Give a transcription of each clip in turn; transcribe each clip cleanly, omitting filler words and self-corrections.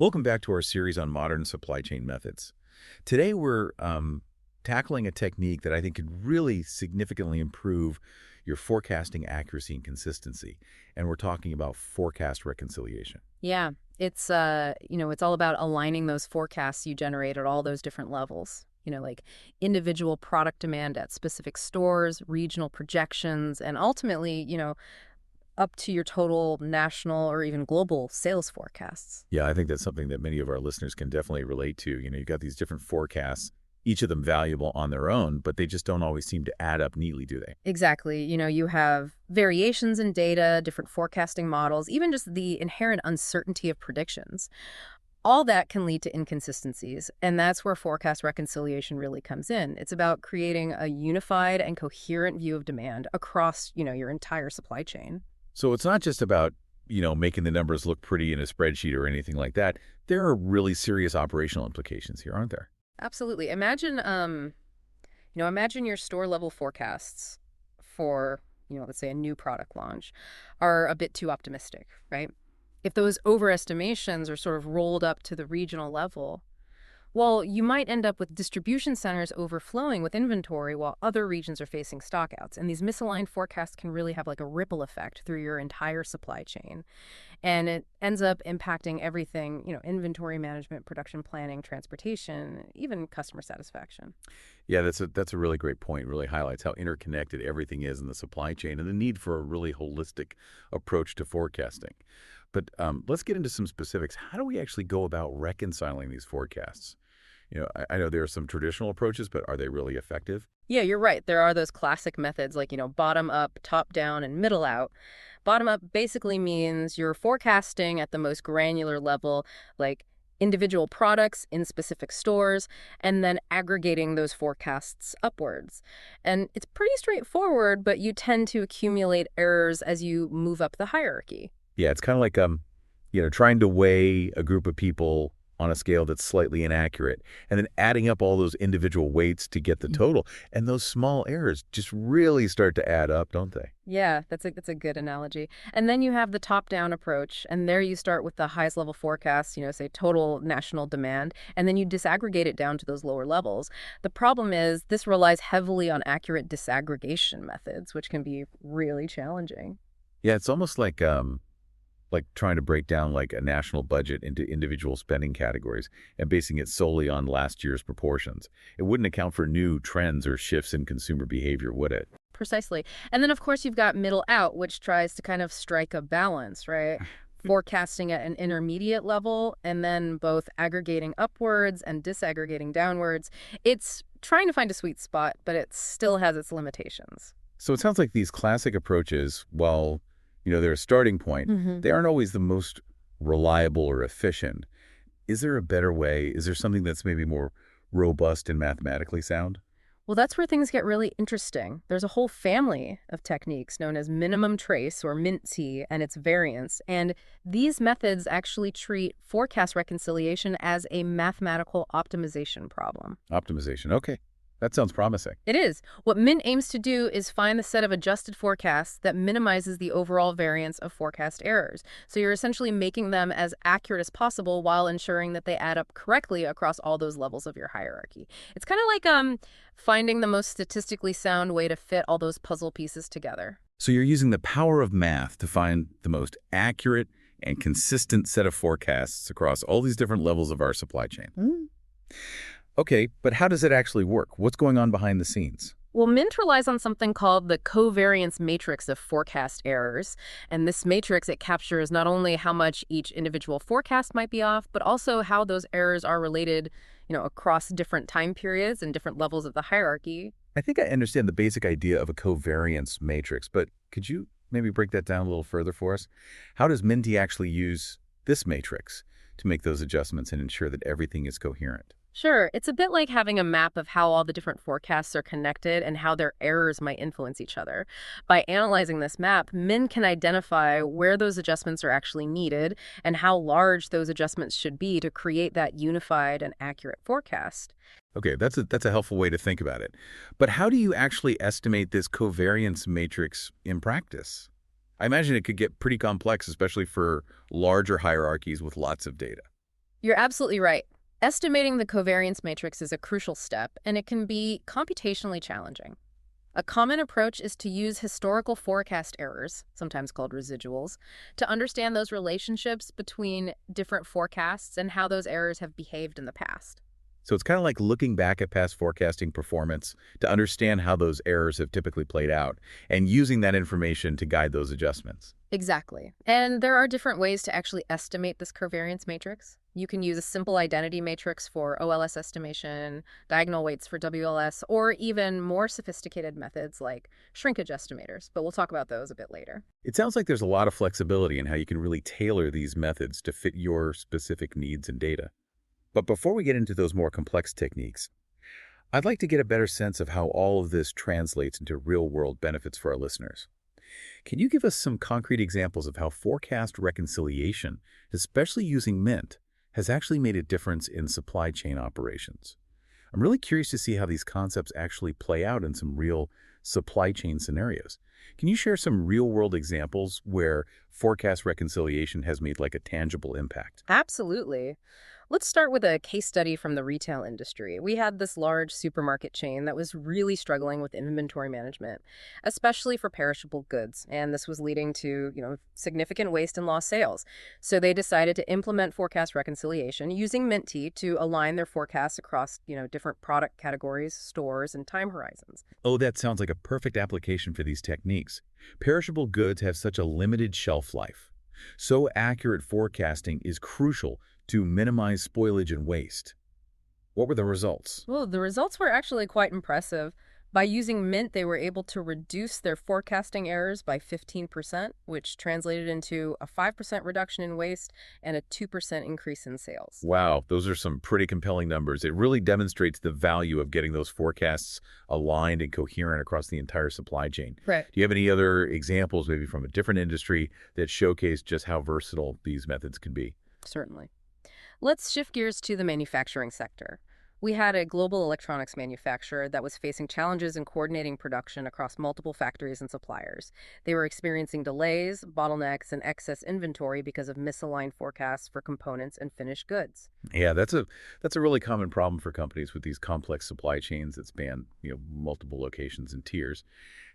Welcome back to our series on modern supply chain methods. Today we're tackling a technique that I think could really significantly improve your forecasting accuracy and consistency. And we're talking about forecast reconciliation. Yeah, it's all about aligning those forecasts you generate at all those different levels. Like individual product demand at specific stores, regional projections, and ultimately, up to your total national or even global sales forecasts. Yeah, I think that's something that many of our listeners can definitely relate to. You've got these different forecasts, each of them valuable on their own, but they just don't always seem to add up neatly, do they? Exactly. You have variations in data, different forecasting models, even just the inherent uncertainty of predictions. All that can lead to inconsistencies, and that's where forecast reconciliation really comes in. It's about creating a unified and coherent view of demand across, your entire supply chain. So it's not just about, making the numbers look pretty in a spreadsheet or anything like that. There are really serious operational implications here, aren't there? Absolutely. Imagine your store level forecasts for, let's say a new product launch are a bit too optimistic, right? If those overestimations are sort of rolled up to the regional level, well, you might end up with distribution centers overflowing with inventory while other regions are facing stockouts. And these misaligned forecasts can really have like a ripple effect through your entire supply chain. And it ends up impacting everything, inventory management, production planning, transportation, even customer satisfaction. Yeah, that's a really great point. It really highlights how interconnected everything is in the supply chain and the need for a really holistic approach to forecasting. But let's get into some specifics. How do we actually go about reconciling these forecasts? I know there are some traditional approaches, but are they really effective? Yeah, you're right. There are those classic methods like, bottom up, top down, and middle out. Bottom up basically means you're forecasting at the most granular level, like individual products in specific stores, and then aggregating those forecasts upwards. And it's pretty straightforward, but you tend to accumulate errors as you move up the hierarchy. Yeah, it's kind of like trying to weigh a group of people on a scale that's slightly inaccurate, and then adding up all those individual weights to get the total. And those small errors just really start to add up, don't they? Yeah, that's a good analogy. And then you have the top-down approach, and there you start with the highest level forecast, say total national demand, and then you disaggregate it down to those lower levels. The problem is this relies heavily on accurate disaggregation methods, which can be really challenging. Yeah, it's almost like trying to break down like a national budget into individual spending categories and basing it solely on last year's proportions. It wouldn't account for new trends or shifts in consumer behavior, would it? Precisely. And then, of course, you've got middle out, which tries to kind of strike a balance, right? Forecasting at an intermediate level and then both aggregating upwards and disaggregating downwards. It's trying to find a sweet spot, but it still has its limitations. So it sounds like these classic approaches, while they're a starting point, they aren't always the most reliable or efficient. Is there a better way? Is there something that's maybe more robust and mathematically sound? Well, that's where things get really interesting. There's a whole family of techniques known as minimum trace or MINT-T and its variants. And these methods actually treat forecast reconciliation as a mathematical optimization problem. Optimization. Okay. That sounds promising. It is. What MINT aims to do is find the set of adjusted forecasts that minimizes the overall variance of forecast errors. So you're essentially making them as accurate as possible while ensuring that they add up correctly across all those levels of your hierarchy. It's kind of like finding the most statistically sound way to fit all those puzzle pieces together. So you're using the power of math to find the most accurate and consistent set of forecasts across all these different levels of our supply chain. Okay, but how does it actually work? What's going on behind the scenes? Well, MINT relies on something called the covariance matrix of forecast errors. And this matrix, it captures not only how much each individual forecast might be off, but also how those errors are related, across different time periods and different levels of the hierarchy. I think I understand the basic idea of a covariance matrix, but could you maybe break that down a little further for us? How does Minty actually use this matrix to make those adjustments and ensure that everything is coherent? Sure, it's a bit like having a map of how all the different forecasts are connected and how their errors might influence each other. By analyzing this map, Min can identify where those adjustments are actually needed and how large those adjustments should be to create that unified and accurate forecast. Okay, that's a helpful way to think about it. But how do you actually estimate this covariance matrix in practice? I imagine it could get pretty complex, especially for larger hierarchies with lots of data. You're absolutely right. Estimating the covariance matrix is a crucial step, and it can be computationally challenging. A common approach is to use historical forecast errors, sometimes called residuals, to understand those relationships between different forecasts and how those errors have behaved in the past. So it's kind of like looking back at past forecasting performance to understand how those errors have typically played out and using that information to guide those adjustments. Exactly. And there are different ways to actually estimate this covariance matrix. You can use a simple identity matrix for OLS estimation, diagonal weights for WLS, or even more sophisticated methods like shrinkage estimators, but we'll talk about those a bit later. It sounds like there's a lot of flexibility in how you can really tailor these methods to fit your specific needs and data. But before we get into those more complex techniques, I'd like to get a better sense of how all of this translates into real-world benefits for our listeners. Can you give us some concrete examples of how forecast reconciliation, especially using Mint, has actually made a difference in supply chain operations? I'm really curious to see how these concepts actually play out in some real supply chain scenarios. Can you share some real-world examples where forecast reconciliation has made like a tangible impact? Absolutely. Let's start with a case study from the retail industry. We had this large supermarket chain that was really struggling with inventory management, especially for perishable goods, and this was leading to, significant waste and lost sales. So they decided to implement forecast reconciliation using Minty to align their forecasts across, different product categories, stores, and time horizons. Oh, that sounds like a perfect application for these techniques. Perishable goods have such a limited shelf life. So accurate forecasting is crucial to minimize spoilage and waste. What were the results? Well, the results were actually quite impressive. By using Mint, they were able to reduce their forecasting errors by 15%, which translated into a 5% reduction in waste and a 2% increase in sales. Wow, those are some pretty compelling numbers. It really demonstrates the value of getting those forecasts aligned and coherent across the entire supply chain. Right. Do you have any other examples, maybe from a different industry, that showcase just how versatile these methods can be? Certainly. Let's shift gears to the manufacturing sector. We had a global electronics manufacturer that was facing challenges in coordinating production across multiple factories and suppliers. They were experiencing delays, bottlenecks, and excess inventory because of misaligned forecasts for components and finished goods. Yeah, that's a really common problem for companies with these complex supply chains that span, multiple locations and tiers.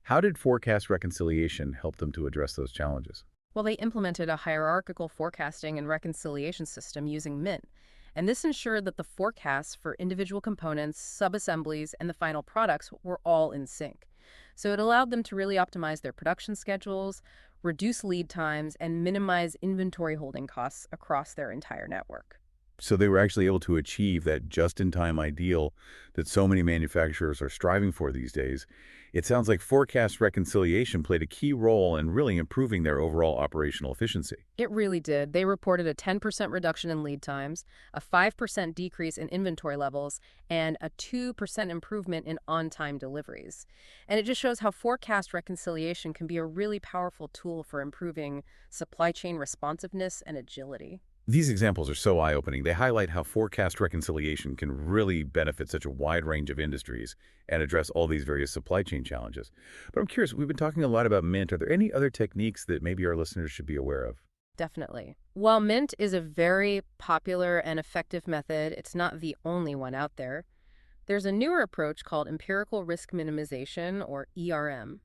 How did forecast reconciliation help them to address those challenges? Well, they implemented a hierarchical forecasting and reconciliation system using Mint. And this ensured that the forecasts for individual components, subassemblies, and the final products were all in sync. So it allowed them to really optimize their production schedules, reduce lead times, and minimize inventory holding costs across their entire network. So they were actually able to achieve that just-in-time ideal that so many manufacturers are striving for these days. It sounds like forecast reconciliation played a key role in really improving their overall operational efficiency. It really did. They reported a 10% reduction in lead times, a 5% decrease in inventory levels, and a 2% improvement in on-time deliveries. And it just shows how forecast reconciliation can be a really powerful tool for improving supply chain responsiveness and agility. These examples are so eye-opening. They highlight how forecast reconciliation can really benefit such a wide range of industries and address all these various supply chain challenges. But I'm curious, we've been talking a lot about Mint. Are there any other techniques that maybe our listeners should be aware of? Definitely. While Mint is a very popular and effective method, it's not the only one out there. There's a newer approach called empirical risk minimization, or ERM.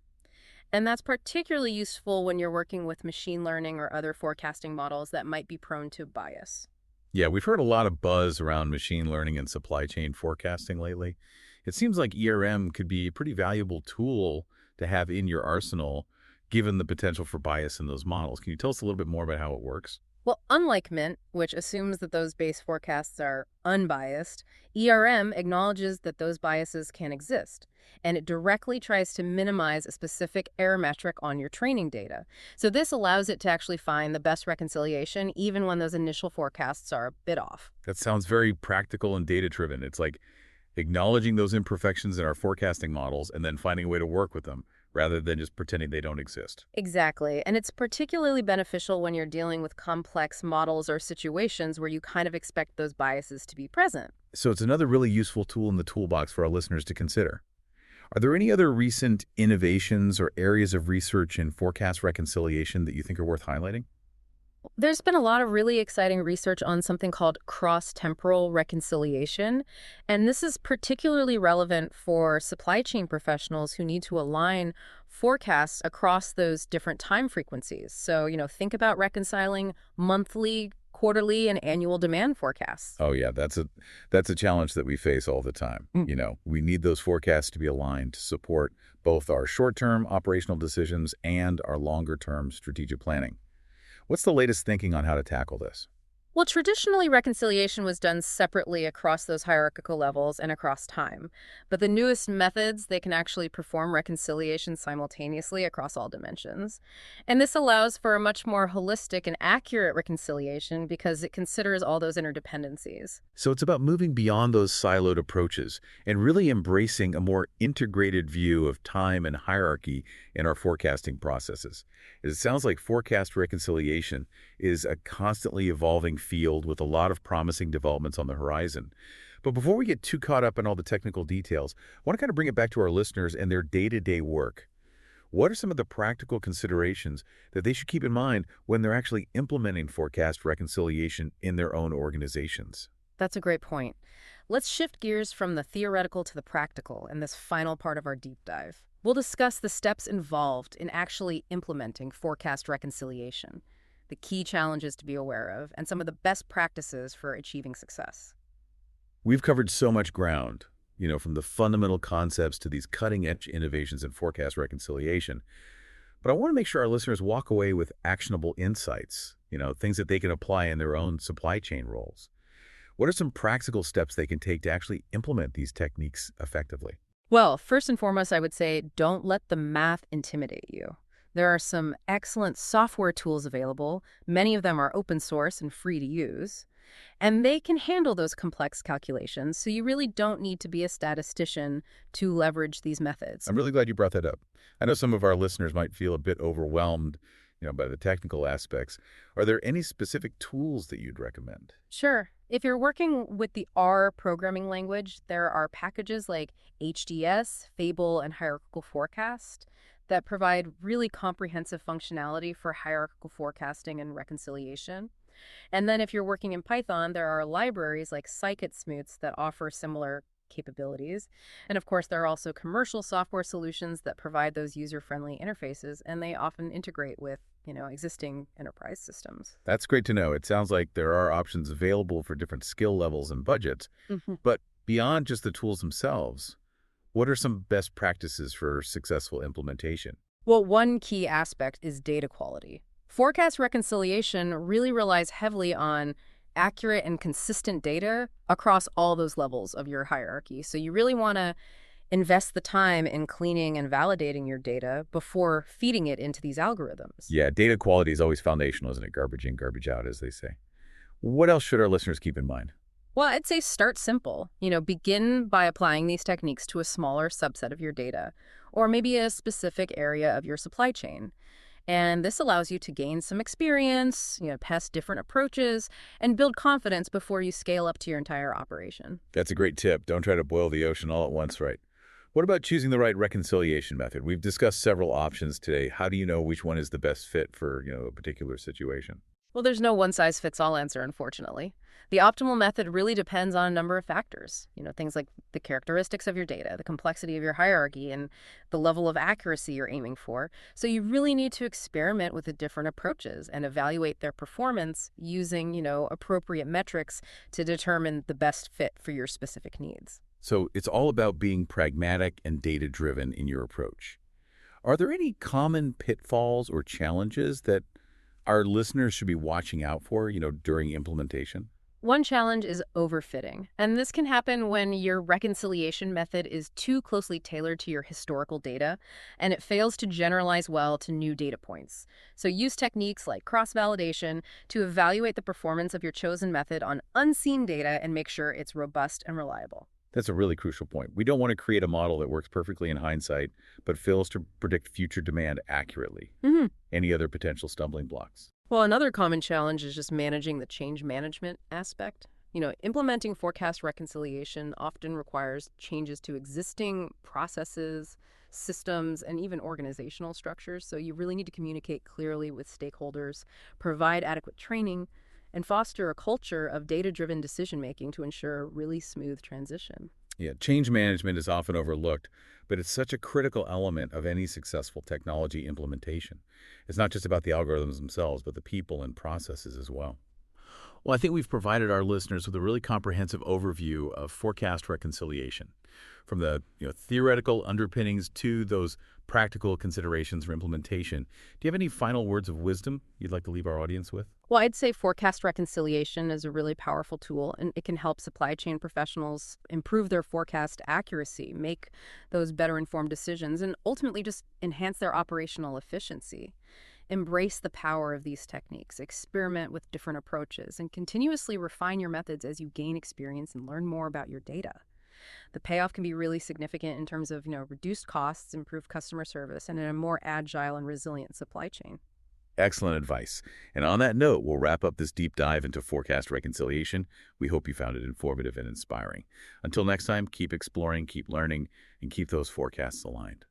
And that's particularly useful when you're working with machine learning or other forecasting models that might be prone to bias. Yeah, we've heard a lot of buzz around machine learning and supply chain forecasting lately. It seems like ERM could be a pretty valuable tool to have in your arsenal, given the potential for bias in those models. Can you tell us a little bit more about how it works? Well, unlike Mint, which assumes that those base forecasts are unbiased, ERM acknowledges that those biases can exist, and it directly tries to minimize a specific error metric on your training data. So this allows it to actually find the best reconciliation even when those initial forecasts are a bit off. That sounds very practical and data-driven. It's like acknowledging those imperfections in our forecasting models and then finding a way to work with them rather than just pretending they don't exist. Exactly. And it's particularly beneficial when you're dealing with complex models or situations where you kind of expect those biases to be present. So it's another really useful tool in the toolbox for our listeners to consider. Are there any other recent innovations or areas of research in forecast reconciliation that you think are worth highlighting? There's been a lot of really exciting research on something called cross-temporal reconciliation, and this is particularly relevant for supply chain professionals who need to align forecasts across those different time frequencies. So, think about reconciling monthly, quarterly, and annual demand forecasts. Oh yeah, that's a challenge that we face all the time. We need those forecasts to be aligned to support both our short-term operational decisions and our longer-term strategic planning. What's the latest thinking on how to tackle this? Well, traditionally, reconciliation was done separately across those hierarchical levels and across time. But the newest methods, they can actually perform reconciliation simultaneously across all dimensions. And this allows for a much more holistic and accurate reconciliation because it considers all those interdependencies. So it's about moving beyond those siloed approaches and really embracing a more integrated view of time and hierarchy in our forecasting processes. It sounds like forecast reconciliation is a constantly evolving field with a lot of promising developments on the horizon. But before we get too caught up in all the technical details, I want to kind of bring it back to our listeners and their day-to-day work. What are some of the practical considerations that they should keep in mind when they're actually implementing forecast reconciliation in their own organizations? That's a great point. Let's shift gears from the theoretical to the practical in this final part of our deep dive. We'll discuss the steps involved in actually implementing forecast reconciliation, the key challenges to be aware of, and some of the best practices for achieving success. We've covered so much ground, from the fundamental concepts to these cutting-edge innovations in forecast reconciliation. But I want to make sure our listeners walk away with actionable insights, things that they can apply in their own supply chain roles. What are some practical steps they can take to actually implement these techniques effectively? Well, first and foremost, I would say don't let the math intimidate you. There are some excellent software tools available. Many of them are open source and free to use. And they can handle those complex calculations, so you really don't need to be a statistician to leverage these methods. I'm really glad you brought that up. I know some of our listeners might feel a bit overwhelmed, by the technical aspects. Are there any specific tools that you'd recommend? Sure. If you're working with the R programming language, there are packages like HDS, Fable, and Hierarchical Forecast that provide really comprehensive functionality for hierarchical forecasting and reconciliation. And then if you're working in Python, there are libraries like scikit-smoots that offer similar capabilities. And of course, there are also commercial software solutions that provide those user-friendly interfaces, and they often integrate with, existing enterprise systems. That's great to know. It sounds like there are options available for different skill levels and budgets. Mhm. But beyond just the tools themselves, what are some best practices for successful implementation? Well, one key aspect is data quality. Forecast reconciliation really relies heavily on accurate and consistent data across all those levels of your hierarchy. So you really want to invest the time in cleaning and validating your data before feeding it into these algorithms. Yeah, data quality is always foundational, isn't it? Garbage in, garbage out, as they say. What else should our listeners keep in mind? Well, I'd say start simple. Begin by applying these techniques to a smaller subset of your data, or maybe a specific area of your supply chain. And this allows you to gain some experience, test different approaches, and build confidence before you scale up to your entire operation. That's a great tip. Don't try to boil the ocean all at once, right? What about choosing the right reconciliation method? We've discussed several options today. How do you know which one is the best fit for, a particular situation? Well, there's no one-size-fits-all answer, unfortunately. The optimal method really depends on a number of factors. Things like the characteristics of your data, the complexity of your hierarchy, and the level of accuracy you're aiming for. So you really need to experiment with the different approaches and evaluate their performance using, appropriate metrics to determine the best fit for your specific needs. So it's all about being pragmatic and data-driven in your approach. Are there any common pitfalls or challenges that our listeners should be watching out for, during implementation? One challenge is overfitting, and this can happen when your reconciliation method is too closely tailored to your historical data, and it fails to generalize well to new data points. So use techniques like cross-validation to evaluate the performance of your chosen method on unseen data and make sure it's robust and reliable. That's a really crucial point. We don't want to create a model that works perfectly in hindsight, but fails to predict future demand accurately. hmm Any other potential stumbling blocks? Well, another common challenge is just managing the change management aspect. Implementing forecast reconciliation often requires changes to existing processes, systems, and even organizational structures. So you really need to communicate clearly with stakeholders, provide adequate training, and foster a culture of data-driven decision-making to ensure a really smooth transition. Yeah, change management is often overlooked, but it's such a critical element of any successful technology implementation. It's not just about the algorithms themselves, but the people and processes as well. Well, I think we've provided our listeners with a really comprehensive overview of forecast reconciliation, from the theoretical underpinnings to those practical considerations for implementation. Do you have any final words of wisdom you'd like to leave our audience with? Well, I'd say forecast reconciliation is a really powerful tool, and it can help supply chain professionals improve their forecast accuracy, make those better informed decisions, and ultimately just enhance their operational efficiency. Embrace the power of these techniques, experiment with different approaches, and continuously refine your methods as you gain experience and learn more about your data. The payoff can be really significant in terms of, reduced costs, improved customer service, and a more agile and resilient supply chain. Excellent advice. And on that note, we'll wrap up this deep dive into forecast reconciliation. We hope you found it informative and inspiring. Until next time, keep exploring, keep learning, and keep those forecasts aligned.